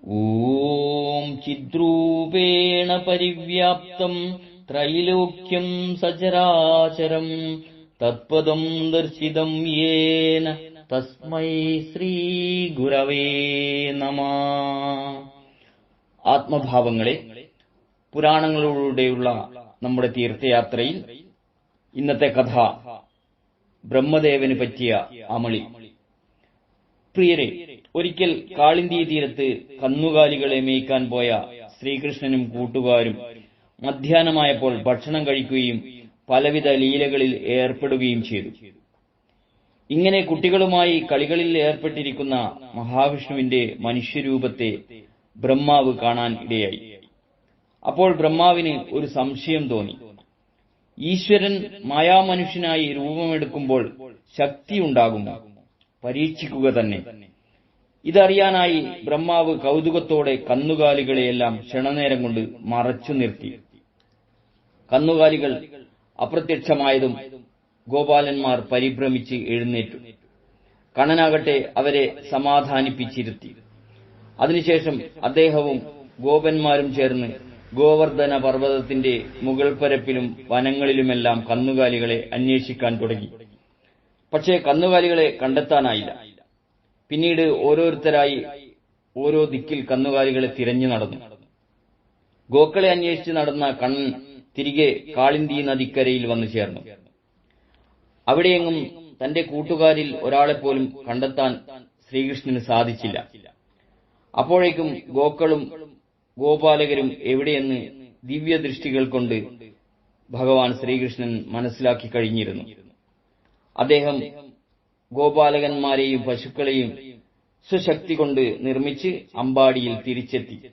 ഓം ചിദ്രൂപേണ പരിവ്യാപ്തം ത്രൈലോക്യം സചരാചരം തത്പദം ദർശിതം യേന തസ്മൈ ശ്രീ ഗുരവേ നമഃ. ആത്മഭാവങ്ങളെ, പുരാണങ്ങളിലൂടെയുള്ള നമ്മുടെ തീർത്ഥയാത്രയിൽ ഇന്നത്തെ കഥ ബ്രഹ്മദേവന് പറ്റിയ അമളി. പ്രിയരെ, ഒരിക്കൽ കാളിന്തി തീരത്ത് കന്നുകാലികളെ മേയ്ക്കാൻ പോയ ശ്രീകൃഷ്ണനും കൂട്ടുകാരും മധ്യാഹ്നമായപ്പോൾ ഭക്ഷണം കഴിക്കുകയും പലവിധ ലീലകളിൽ ഏർപ്പെടുകയും ചെയ്തു. ഇങ്ങനെ കുട്ടികളുമായി കളികളിൽ ഏർപ്പെട്ടിരിക്കുന്ന മഹാവിഷ്ണുവിന്റെ മനുഷ്യരൂപത്തെ ബ്രഹ്മാവ് കാണാൻ ഇടയായി. അപ്പോൾ ബ്രഹ്മാവിന് ഒരു സംശയം തോന്നി. ഈശ്വരൻ മായാമനുഷ്യനായി രൂപമെടുക്കുമ്പോൾ ശക്തിയുണ്ടാകുമോ? പരീക്ഷിക്കുക തന്നെ. ഇതറിയാനായി ബ്രഹ്മാവ് കൗതുകത്തോടെ കന്നുകാലികളെയെല്ലാം ക്ഷണനേരം കൊണ്ട് മറച്ചു നിർത്തി. കന്നുകാലികൾ അപ്രത്യക്ഷമായതും ഗോപാലന്മാർ പരിഭ്രമിച്ച് എഴുന്നേറ്റു. കണ്ണനാകട്ടെ അവരെ സമാധാനിപ്പിച്ചിരുത്തി. അതിനുശേഷം അദ്ദേഹവും ഗോപന്മാരും ചേർന്ന് ഗോവർദ്ധന പർവ്വതത്തിന്റെ മുകൾ പരപ്പിലും വനങ്ങളിലുമെല്ലാം കന്നുകാലികളെ അന്വേഷിക്കാൻ തുടങ്ങി. പക്ഷേ കന്നുകാലികളെ കണ്ടെത്താനായില്ല. പിന്നീട് ഓരോരുത്തരായി ഓരോ ദിക്കിൽ കന്നുകാലികളെ തിരഞ്ഞു നടന്നു. ഗോക്കളെ അന്വേഷിച്ച് നടന്ന കണ്ണൻ തിരികെ കാളിന്തി നദിക്കരയിൽ വന്നു ചേർന്നു. അവിടെയെങ്ങും തന്റെ കൂട്ടുകാരിൽ ഒരാളെപ്പോലും കണ്ടെത്താൻ ശ്രീകൃഷ്ണന് സാധിച്ചില്ല. അപ്പോഴേക്കും ഗോക്കളും ഗോപാലകരും എവിടെയെന്ന് ദിവ്യദൃഷ്ടികൾ കൊണ്ട് ഭഗവാൻ ശ്രീകൃഷ്ണൻ മനസ്സിലാക്കി കഴിഞ്ഞിരുന്നു. അദ്ദേഹം ഗോപാലകന്മാരെയും പശുക്കളെയും സ്വശക്തി കൊണ്ട് നിർമ്മിച്ച് അമ്പാടിയിൽ തിരിച്ചെത്തി.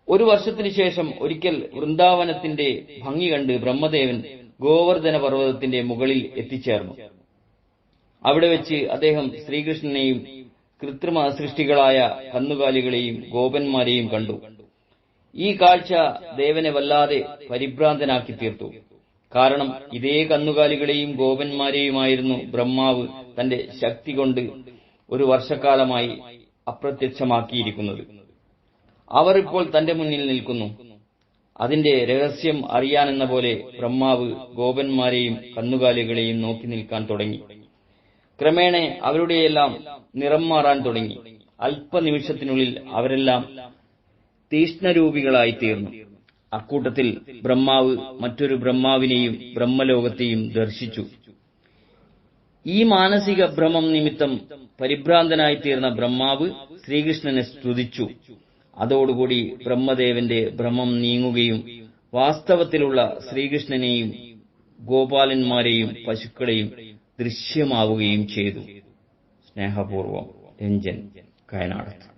ഒരു വർഷത്തിനു ശേഷം ഒരിക്കൽ വൃന്ദാവനത്തിന്റെ ഭംഗി കണ്ട് ബ്രഹ്മദേവൻ ഗോവർദ്ധന പർവ്വതത്തിന്റെ മുകളിൽ എത്തിച്ചേർന്നു. അവിടെ വെച്ച് അദ്ദേഹം ശ്രീകൃഷ്ണനെയും കൃത്രിമ സൃഷ്ടികളായ കന്നുകാലികളെയും ഗോപന്മാരെയും കണ്ടു. ഈ കാഴ്ച ദേവനെ വല്ലാതെ പരിഭ്രാന്തനാക്കി തീർത്തു. കാരണം ഇതേ കന്നുകാലികളെയും ഗോപന്മാരെയുമായിരുന്നു ബ്രഹ്മാവ് തന്റെ ശക്തി കൊണ്ട് ഒരു വർഷക്കാലമായി അപ്രത്യക്ഷമാക്കിയിരിക്കുന്നത്. അവർ ഇപ്പോൾ തന്റെ മുന്നിൽ നിൽക്കുന്നു. അതിന്റെ രഹസ്യം അറിയാനെന്ന പോലെ ബ്രഹ്മാവ് ഗോപന്മാരെയും കന്നുകാലികളെയും നോക്കി നിൽക്കാൻ തുടങ്ങി. ക്രമേണ അവരുടെയെല്ലാം നിറം മാറാൻ തുടങ്ങി. അല്പനിമിഷത്തിനുള്ളിൽ അവരെല്ലാം തീഷ്ണരൂപികളായി തീർന്നു. അക്കൂട്ടത്തിൽ ബ്രഹ്മാവ് മറ്റൊരു ബ്രഹ്മാവിനെയും ബ്രഹ്മലോകത്തെയും ദർശിച്ചു. ഈ മാനസിക ഭ്രമം നിമിത്തം പരിഭ്രാന്തനായി തീർന്ന ബ്രഹ്മാവ് ശ്രീകൃഷ്ണനെ സ്തുതിച്ചു. അതോടുകൂടി ബ്രഹ്മദേവന്റെ ഭ്രമം നീങ്ങുകയും വാസ്തവത്തിലുള്ള ശ്രീകൃഷ്ണനെയും ഗോപാലന്മാരെയും പശുക്കളെയും ദൃശ്യമാവുകയും ചെയ്തു. സ്നേഹപൂർവം, രഞ്ജൻ, കയനാട്.